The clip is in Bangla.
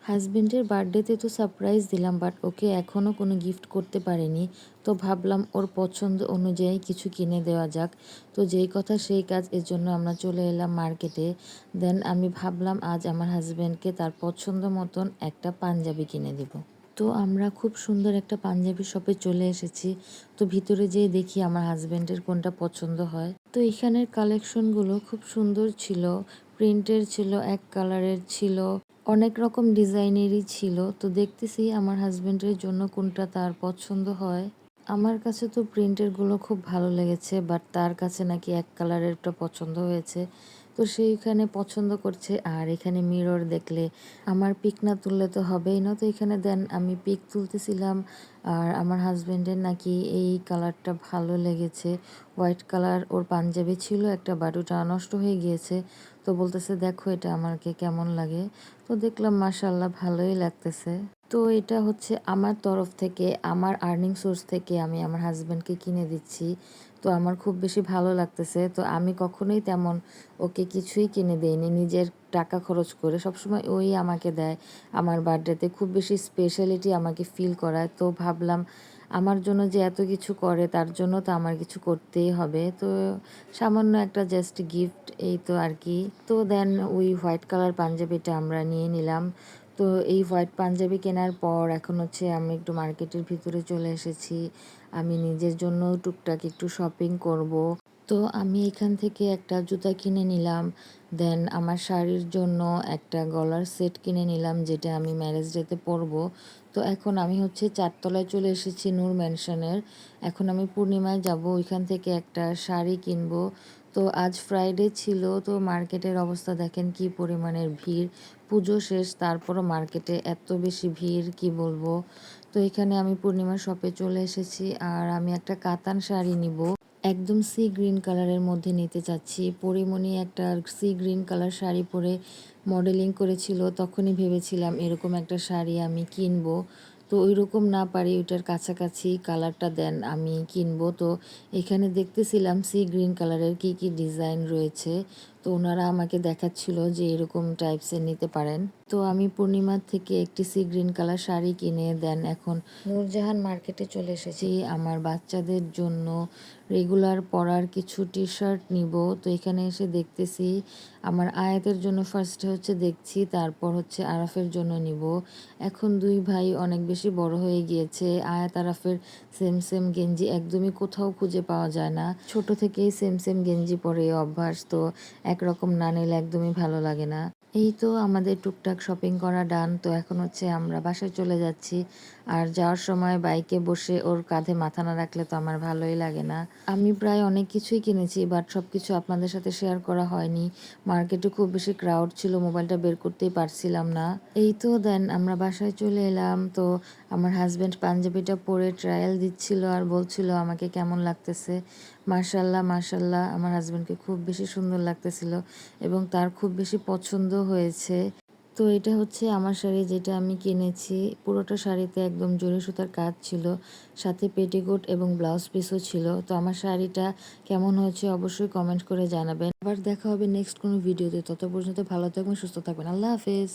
হাজবেন্ডের বার্থডেতে তো সারপ্রাইজ দিলাম, বাট ওকে এখনও কোনো গিফট করতে পারিনি। তো ভাবলাম ওর পছন্দ অনুযায়ী কিছু কিনে দেওয়া যাক। তো যেই কথা সেই কাজ, এর জন্য আমরা চলে এলাম মার্কেটে। দেন আমি ভাবলাম আজ আমার হাজবেন্ডকে তার পছন্দ মতন একটা পাঞ্জাবি কিনে দেব। তো আমরা খুব সুন্দর একটা পাঞ্জাবি শপে চলে এসেছি। তো ভিতরে যেয়ে দেখি আমার হাজবেন্ডের কোনটা পছন্দ হয়। তো এখানের কালেকশনগুলো খুব সুন্দর ছিল, প্রিন্টের ছিল, এক কালারের ছিল, অনেক রকম ডিজাইনেরই ছিল। তো দেখতেছি আমার হাজবেন্ডের জন্য কোনটা তার পছন্দ হয়। আমার কাছে তো প্রিন্টেরগুলো খুব ভালো লেগেছে, বাট তার কাছে নাকি এক কালারেরটা পছন্দ হয়েছে। তো সেইখানে পছন্দ করছে। আর এখানে মিরর দেখলে আমার পিক না তুললে তো হবেই না। তো এখানে দেন আমি পিক তুলতেছিলাম। আর আমার হাজবেন্ডের নাকি এই কালারটা ভালো লেগেছে, হোয়াইট কালার ওর পাঞ্জাবি ছিল একটা, বাট ওটা নষ্ট হয়ে গিয়েছে। তো বলতেছে দেখো এটা আমাকে কেমন লাগে। তো দেখলাম মাশাআল্লাহ ভালোই লাগতেছে। তো এটা হচ্ছে আমার তরফ থেকে, আমার আর্নিং সোর্স থেকে আমি আমার হাজব্যান্ডকে কিনে দিচ্ছি। তো আমার খুব বেশি ভালো লাগতেছে। তো আমি কখনোই তেমন ওকে কিছুই কিনে দেইনি নিজের টাকা খরচ করে, সবসময় ওই আমাকে দেয়। আমার বার্থডেতে খুব বেশি স্পেশালিটি আমাকে ফিল করায়। তো ভাবলাম আমার জন্য যে এত কিছু করে, তার জন্য তো আমার কিছু করতেই হবে। তো সামান্য একটা জাস্ট গিফট, এই তো আর কি। তো দেন ওই হোয়াইট কালার পাঞ্জাবিটা আমরা নিয়ে নিলাম। তো এই হোয়াইট পাঞ্জাবি কেনার পর এখন হচ্ছে আমি একটু মার্কেটের ভিতরে চলে এসেছি। আমি নিজের জন্য টুকটাক একটু শপিং করব। তো আমি এখান থেকে একটা জুতা কিনে নিলাম। দেন আমার শাড়ির জন্য একটা গলার সেট কিনে নিলাম, যেটা আমি ম্যারেজ ডেতে পরবো। তো এখন আমি হচ্ছে 4 তলায় চলে এসেছি নূর ম্যানশনের। এখন আমি পূর্ণিমায় যাব, ওইখান থেকে একটা শাড়ি কিনবো। তো আজ ফ্রাইডে ছিল, তো মার্কেটের অবস্থা দেখেন কি পরিমাণের ভিড়। পুজো শেষ, তারপরও মার্কেটে এত বেশি ভিড় কি বলবো। তো এখানে আমি পূর্ণিমা শপে চলে এসেছি। আর আমি একটা কাতান শাড়ি নিব, একদম সি গ্রিন কালারের মধ্যে নিতে চাচ্ছি। পরিমণি একটা সি গ্রিন কালার শাড়ি পরে মডেলিং করেছিল, তখনই ভেবেছিলাম এরকম একটা শাড়ি আমি কিনবো। তো ওই রকম না পারি ওইটার কাছাকাছি কালারটা দেন আমি কিনবো। তো এখানে দেখতেছিলাম সি গ্রিন কালারের কি কি ডিজাইন রয়েছে। তো ওনারা আমাকে দেখাচ্ছিল যে এরকম টাইপসের নিতে পারেন। তো আমি পূর্ণিমার থেকে একটি সি গ্রিন কালার শাড়ি কিনে দেন এখন নূরজাহান মার্কেটে চলে এসেছি আমার বাচ্চাদের জন্য রেগুলার পরার কিছু টি শার্ট নিব। তো এখানে এসে দেখতেছি আমার আয়াতের জন্য ফার্স্টে হচ্ছে দেখছি, তারপর হচ্ছে আরাফের জন্য নিব। এখন দুই ভাই অনেক বেশি বড় হয়ে গিয়েছে, আয়াত আরাফের সেম সেম গেঞ্জি একদমই কোথাও খুঁজে পাওয়া যায় না। ছোট থেকেই সেম সেম গেঞ্জি পরে অভ্যাস, তো একরকম না নিলে একদমই ভালো লাগে না। এই তো আমাদের টুকটাক শপিং করা ডান। তো এখন হচ্ছে আমরা বাসায় চলে যাচ্ছি। আর যাওয়ার সময় বাইকে বসে ওর কাঁধে মাথা না রাখলে তো আমার ভালোই লাগে না। আমি প্রায় অনেক কিছুই কিনেছি, বাট সব কিছু আপনাদের সাথে শেয়ার করা হয়নি। মার্কেটে খুব বেশি ক্রাউড ছিল, মোবাইলটা বের করতেই পারছিলাম না। এই তো দেন আমরা বাসায় চলে এলাম। তো আমার হাজব্যান্ড পাঞ্জাবিটা পরে ট্রায়াল দিচ্ছিল আর বলছিল আমাকে কেমন লাগতেছে। মার্শাল্লাহ মার্শাল্লাহ, আমার হাজব্যান্ডকে খুব বেশি সুন্দর লাগতেছিল এবং তার খুব বেশি পছন্দ হয়েছে। তো এটা হচ্ছে আমার শাড়ি যেটা আমি কিনেছি। পুরোটা শাড়িতে একদম জরি সুতার কাজ ছিল, সাথে পেটিকোট এবং ব্লাউজ পিসও ছিল। তো আমার শাড়িটা কেমন হয়েছে অবশ্যই কমেন্ট করে জানাবেন। আবার দেখা হবে নেক্সট কোনো ভিডিওতে। তত পর্যন্ত ভালো থাকবেন, সুস্থ থাকবেন। আল্লাহ হাফেজ।